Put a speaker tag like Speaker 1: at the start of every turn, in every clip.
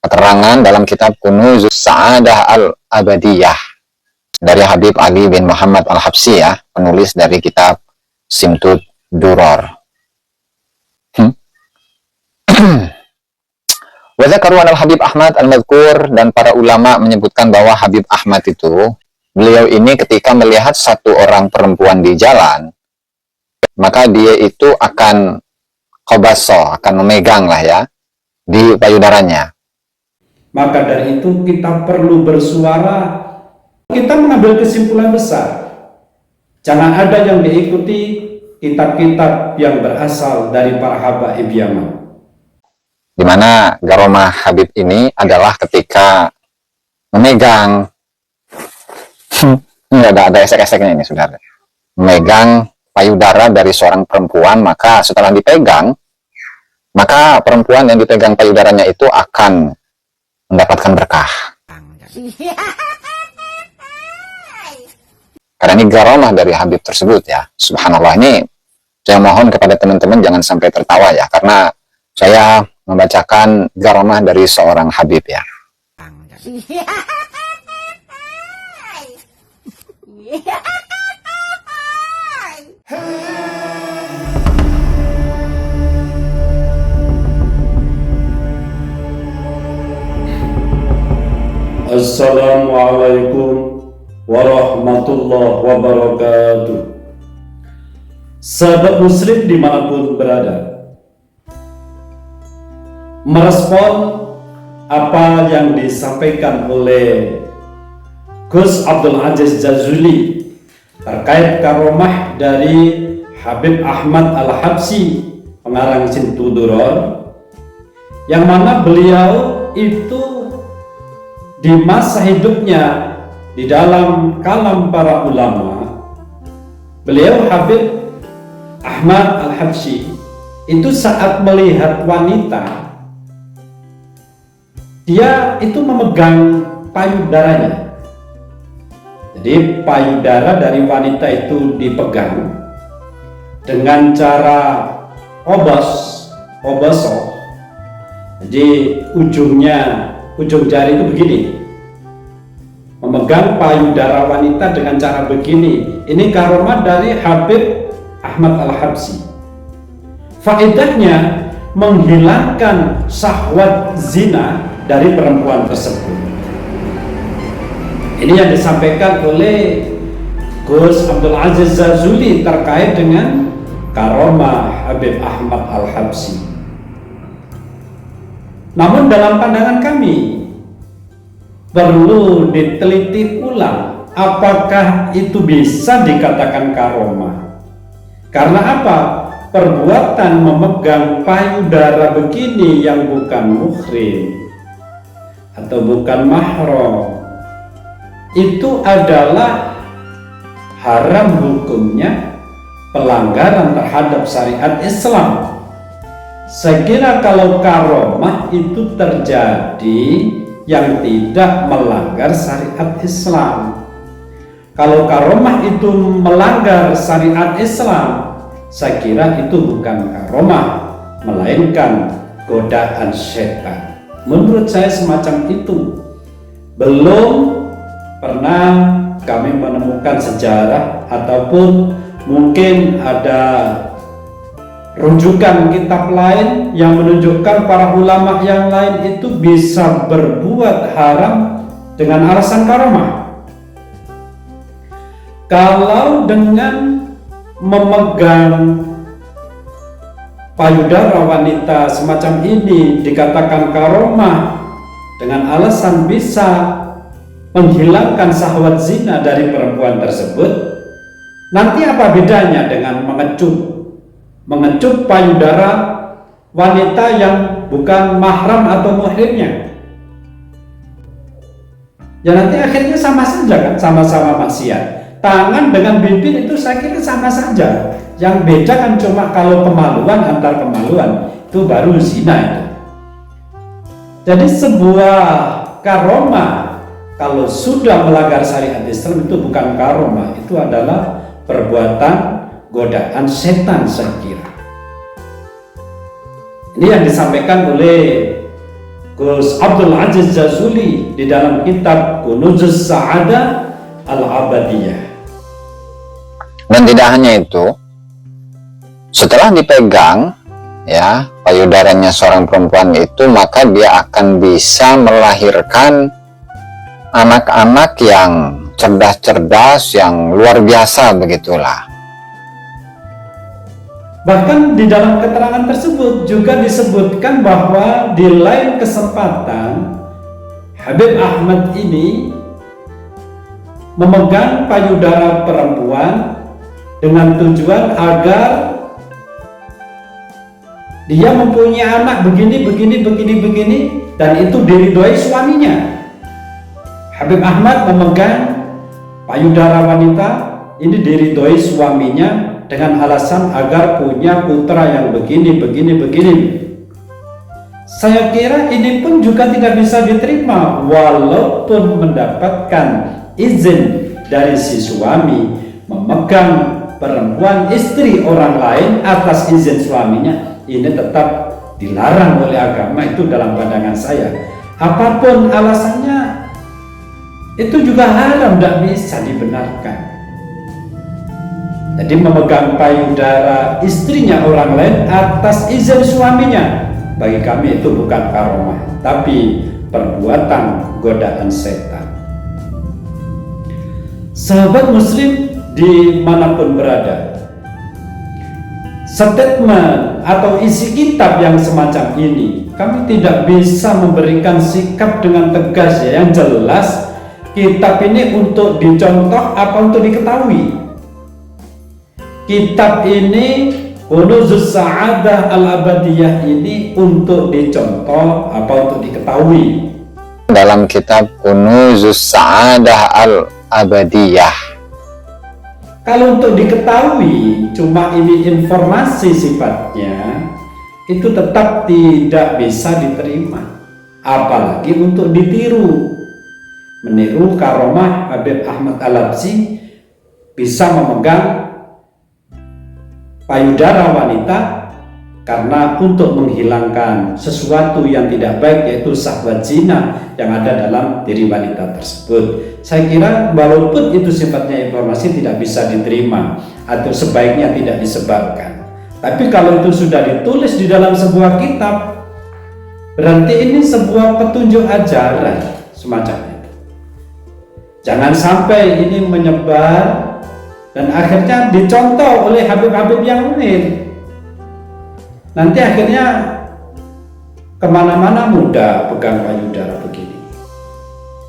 Speaker 1: Keterangan dalam kitab Kunuz Sa'adah Al-Abadiyah dari Habib Ali bin Muhammad Al-Habsyi, ya, penulis dari kitab Simtud Duror. Wa dzakaru al-Habib Ahmad al-Madhkur, dan para ulama menyebutkan bahwa Habib Ahmad itu, beliau ini ketika melihat satu orang perempuan di jalan, maka dia itu akan qabaso, akan memegang lah ya di payudaranya.
Speaker 2: Maka dari itu kita perlu bersuara, kita mengambil kesimpulan besar. Jangan ada yang diikuti kitab-kitab yang berasal dari para habaib Yaman.
Speaker 1: Di mana garomah Habib ini adalah ketika memegang, ini ada esek-eseknya ini, saudara, memegang payudara dari seorang perempuan, maka setelah dipegang, maka perempuan yang dipegang payudaranya itu akan mendapatkan berkah. Karena ini garomah dari Habib tersebut, ya. Subhanallah, ini saya mohon kepada teman-teman jangan sampai tertawa, ya, karena saya membacakan garomah dari seorang Habib, ya.
Speaker 2: Assalamualaikum warahmatullahi wabarakatuh. Sahabat muslim dimanapun berada, merespon apa yang disampaikan oleh Gus Abdul Aziz Jazuli terkait karomah dari Habib Ahmad Al-Habsyi, pengarang Simtud Duror, yang mana beliau itu di masa hidupnya, di dalam kalam para ulama, beliau Habib Ahmad Al-Habsyi itu saat melihat wanita, dia itu memegang payudaranya. Jadi payudara dari wanita itu dipegang dengan cara oboso. Jadi ujung jari itu begini, memegang payudara wanita dengan cara begini. Ini karomah dari Habib Ahmad Al-Habsyi. Faedahnya menghilangkan syahwat zina dari perempuan tersebut. Ini yang disampaikan oleh Gus Abdul Aziz Jazuli terkait dengan karomah Habib Ahmad Al-Habsyi. Namun dalam pandangan kami perlu diteliti ulang apakah itu bisa dikatakan karomah. Karena apa? Perbuatan memegang payudara begini yang bukan muhrim atau bukan mahram itu adalah haram hukumnya, pelanggaran terhadap syariat Islam. Saya kira kalau karomah itu terjadi yang tidak melanggar syariat Islam. Kalau karomah itu melanggar syariat Islam, saya kira itu bukan karomah, melainkan godaan setan. Menurut saya semacam itu. Belum pernah kami menemukan sejarah ataupun mungkin ada rujukan kitab lain yang menunjukkan para ulama yang lain itu bisa berbuat haram dengan alasan karomah. Kalau dengan memegang payudara wanita semacam ini dikatakan karomah dengan alasan bisa menghilangkan syahwat zina dari perempuan tersebut, nanti apa bedanya dengan mengecup payudara wanita yang bukan mahram atau muhrimnya? Ya nanti akhirnya sama saja kan, sama-sama maksiat. Tangan dengan bibir itu saya kira sama saja. Yang beda kan cuma kalau kemaluan, antar kemaluan itu baru zina itu. Jadi sebuah karomah kalau sudah melanggar syariat Islam itu bukan karomah, itu adalah perbuatan godaan setan saya kira. Ini yang disampaikan oleh Gus Abdul Aziz Jazuli di dalam kitab Kunuzuz Sa'adah Al-Abadiyah.
Speaker 1: Dan tidak hanya itu, setelah dipegang ya payudaranya seorang perempuan itu, maka dia akan bisa melahirkan anak-anak yang cerdas-cerdas, yang luar biasa begitulah.
Speaker 2: Bahkan di dalam keterangan tersebut juga disebutkan bahwa di lain kesempatan Habib Ahmad ini memegang payudara perempuan dengan tujuan agar dia mempunyai anak begini, dan itu diridhoi suaminya. Habib Ahmad memegang payudara wanita ini diridhoi suaminya dengan alasan agar punya putra yang begini. Saya kira ini pun juga tidak bisa diterima walaupun mendapatkan izin dari si suami memegang perempuan istri orang lain atas izin suaminya. Ini tetap dilarang oleh agama, itu dalam pandangan saya. Apapun alasannya, itu juga haram, tidak bisa dibenarkan. Jadi memegang payudara istrinya orang lain atas izin suaminya, bagi kami itu bukan karomah, tapi perbuatan godaan setan. Sahabat muslim dimanapun berada, statement atau isi kitab yang semacam ini kami tidak bisa memberikan sikap dengan tegas ya. Yang jelas kitab ini untuk dicontoh apa untuk diketahui. Kitab ini Kunuzuz Sa'adah Al-Abadiyah ini untuk dicontoh apa untuk diketahui.
Speaker 1: Dalam kitab Kunuzuz Sa'adah Al-Abadiyah,
Speaker 2: kalau untuk diketahui cuma ini informasi sifatnya, itu tetap tidak bisa diterima, apalagi untuk ditiru. Meniru karomah Habib Ahmad Al-Habsyi bisa memegang payudara wanita karena untuk menghilangkan sesuatu yang tidak baik, yaitu syahwat zina yang ada dalam diri wanita tersebut. Saya kira walaupun itu sifatnya informasi tidak bisa diterima atau sebaiknya tidak disebarkan, tapi kalau itu sudah ditulis di dalam sebuah kitab, berarti ini sebuah petunjuk ajaran semacam itu. Jangan sampai ini menyebar dan akhirnya dicontoh oleh Habib-Habib yang lain. Nanti akhirnya kemana-mana mudah pegang payudara begini,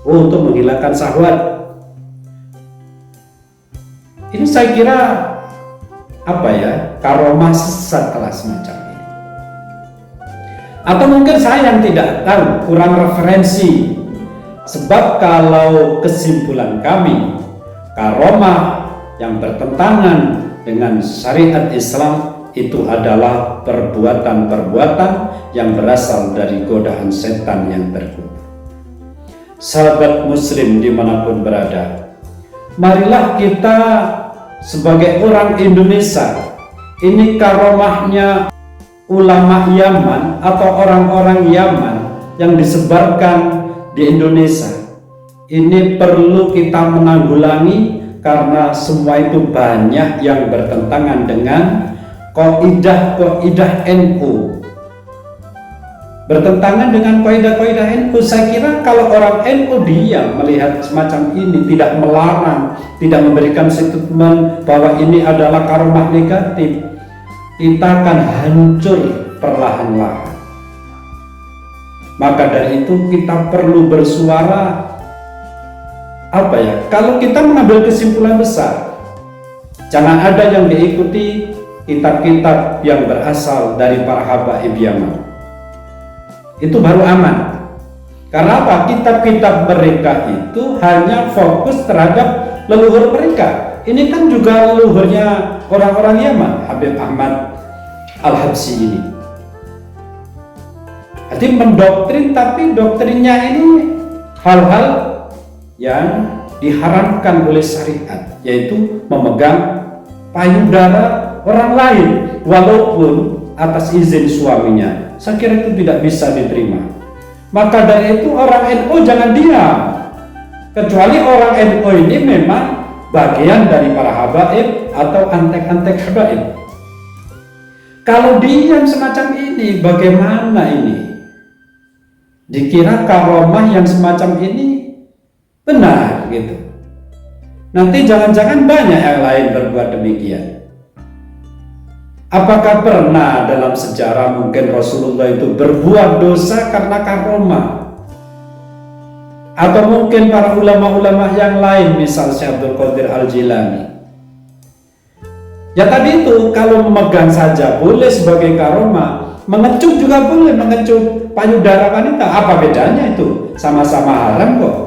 Speaker 2: untuk menghilangkan syahwat. Ini saya kira karomah sesat kelas semacam ini. Atau mungkin saya yang tidak tahu, kurang referensi. Sebab kalau kesimpulan kami, karomah yang bertentangan dengan syariat Islam itu adalah perbuatan-perbuatan yang berasal dari godaan setan yang terkutuk. Sahabat muslim dimanapun berada, marilah kita sebagai orang Indonesia, ini karomahnya ulama Yaman atau orang-orang Yaman yang disebarkan di Indonesia, ini perlu kita menanggulangi karena semua itu banyak yang bertentangan dengan kaidah-kaidah NU, bertentangan dengan kaidah-kaidah NU. Saya kira kalau orang NU diam melihat semacam ini, tidak melarang, tidak memberikan statement bahwa ini adalah karomah negatif, kita akan hancur perlahan-lahan. Maka dari itu kita perlu bersuara. Kalau kita mengambil kesimpulan besar, jangan ada yang diikuti kitab-kitab yang berasal dari para habaib Yaman. Itu baru aman. Karena apa? Kitab-kitab mereka itu hanya fokus terhadap leluhur mereka. Ini kan juga leluhurnya orang-orang Yaman, Habib Ahmad Al-Habsyi ini. Jadi mendoktrin, tapi doktrinnya ini hal-hal yang diharamkan oleh syariat, yaitu memegang payudara orang lain, walaupun atas izin suaminya, saya kira itu tidak bisa diterima. Maka dari itu orang NU jangan diam, kecuali orang NU ini memang bagian dari para habaib atau antek-antek habaib. Kalau diam semacam ini, bagaimana ini? Dikira karomah yang semacam ini benar gitu. Nanti jangan-jangan banyak yang lain berbuat demikian. Apakah pernah dalam sejarah mungkin Rasulullah itu berbuat dosa karena karomah? Atau mungkin para ulama-ulama yang lain, misal Syekh Abdul Qadir Al-Jilani. Ya tadi itu, kalau memegang saja boleh sebagai karomah, mengecup juga boleh, mengecup payudara wanita. Apa bedanya itu? Sama-sama haram kok.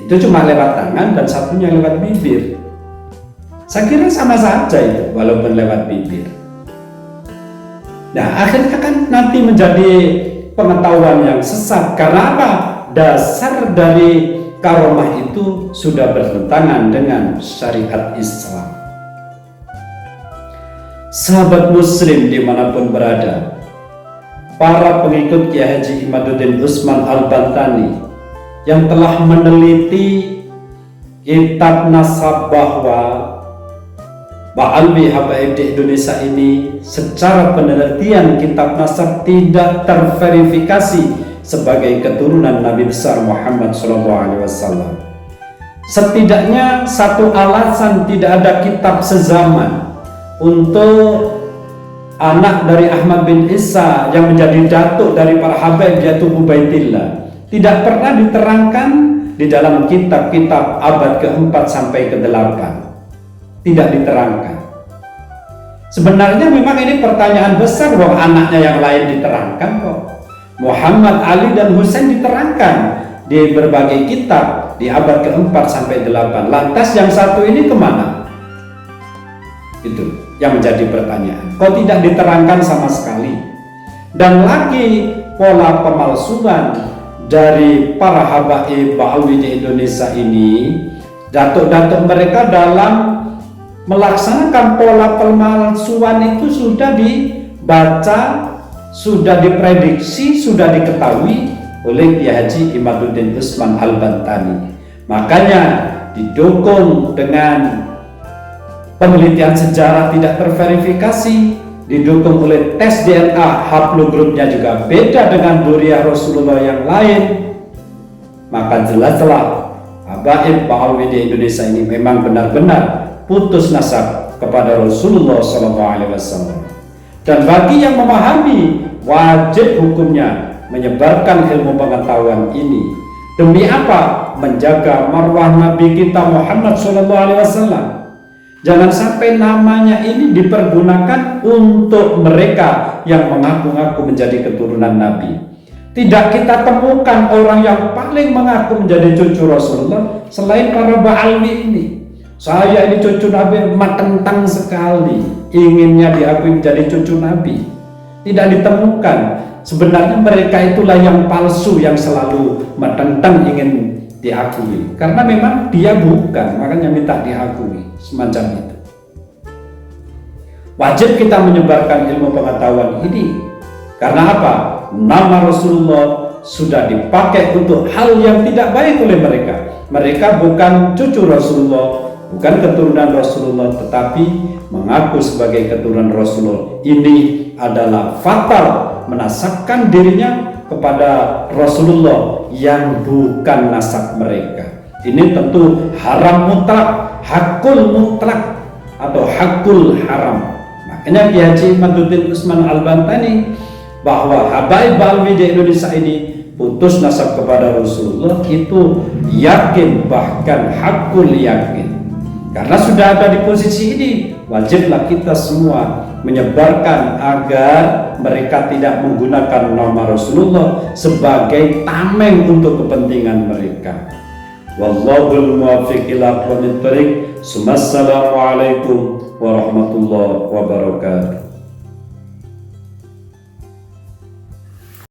Speaker 2: Itu cuma lewat tangan dan satunya lewat bibir. Saya kira sama saja itu, walaupun lewat bibir. Nah, akhirnya kan nanti menjadi pengetahuan yang sesat. Karena apa? Dasar dari karomah itu sudah bertentangan dengan syariat Islam. Sahabat muslim dimanapun berada, para pengikut Kiai Haji Imaduddin Usman Al-Bantani yang telah meneliti kitab nasab bahwa Ba'alwi Habaib di Indonesia ini, secara penelitian kitab nasab tidak terverifikasi sebagai keturunan Nabi besar Muhammad SAW. Setidaknya satu alasan tidak ada kitab sezaman untuk anak dari Ahmad bin Isa yang menjadi datuk dari para habaib, yaitu Ubaidillah, tidak pernah diterangkan di dalam kitab-kitab abad ke-4 sampai ke-8. Tidak diterangkan. Sebenarnya memang ini pertanyaan besar, bahwa anaknya yang lain diterangkan kok. Muhammad, Ali, dan Husain diterangkan di berbagai kitab di abad ke-4 sampai 8. Lantas yang satu ini kemana? Itu yang menjadi pertanyaan. Kok tidak diterangkan sama sekali? Dan lagi pola pemalsuan dari para habaib Ba'alwi di Indonesia ini, datuk-datuk mereka dalam melaksanakan pola pemalsuan itu sudah dibaca, sudah diprediksi, sudah diketahui oleh Kiai Haji Imaduddin Usman Al-Bantani. Makanya didukung dengan penelitian sejarah tidak terverifikasi, didukung oleh tes DNA, haplogrupnya juga beda dengan dzurriyyah Rasulullah yang lain. Maka jelas-jelas habaib Ba'alwi di Indonesia ini memang benar-benar putus nasab kepada Rasulullah SAW. Dan bagi yang memahami, wajib hukumnya menyebarkan ilmu pengetahuan ini. Demi apa? Menjaga marwah Nabi kita Muhammad SAW. Jangan sampai namanya ini dipergunakan untuk mereka yang mengaku-ngaku menjadi keturunan Nabi. Tidak kita temukan orang yang paling mengaku menjadi cucu Rasulullah selain para Ba'alwi ini. Saya ini cucu Nabi, matentang sekali inginnya diakui menjadi cucu Nabi. Tidak ditemukan. Sebenarnya mereka itulah yang palsu, yang selalu matentang ingin diakui. Karena memang dia bukan, makanya minta diakui. Semacam itu. Wajib kita menyebarkan ilmu pengetahuan ini. Karena apa? Nama Rasulullah sudah dipakai untuk hal yang tidak baik oleh mereka. Mereka bukan cucu Rasulullah, bukan keturunan Rasulullah, tetapi mengaku sebagai keturunan Rasulullah. Ini adalah fatal, menasabkan dirinya kepada Rasulullah yang bukan nasab mereka. Ini tentu haram mutlak, hakul mutlak atau hakul haram. Makanya Kiai Haji Imaduddin Usman Al-Bantani bahwa habaib Ba'alwi di Indonesia ini putus nasab kepada Rasulullah itu yakin, bahkan hakul yakin. Karena sudah ada di posisi ini, wajiblah kita semua menyebarkan agar mereka tidak menggunakan nama Rasulullah sebagai tameng untuk kepentingan mereka. Wallahul muwaffiq ila aqwamit thoriq. Assalamualaikum warahmatullahi wabarakatuh.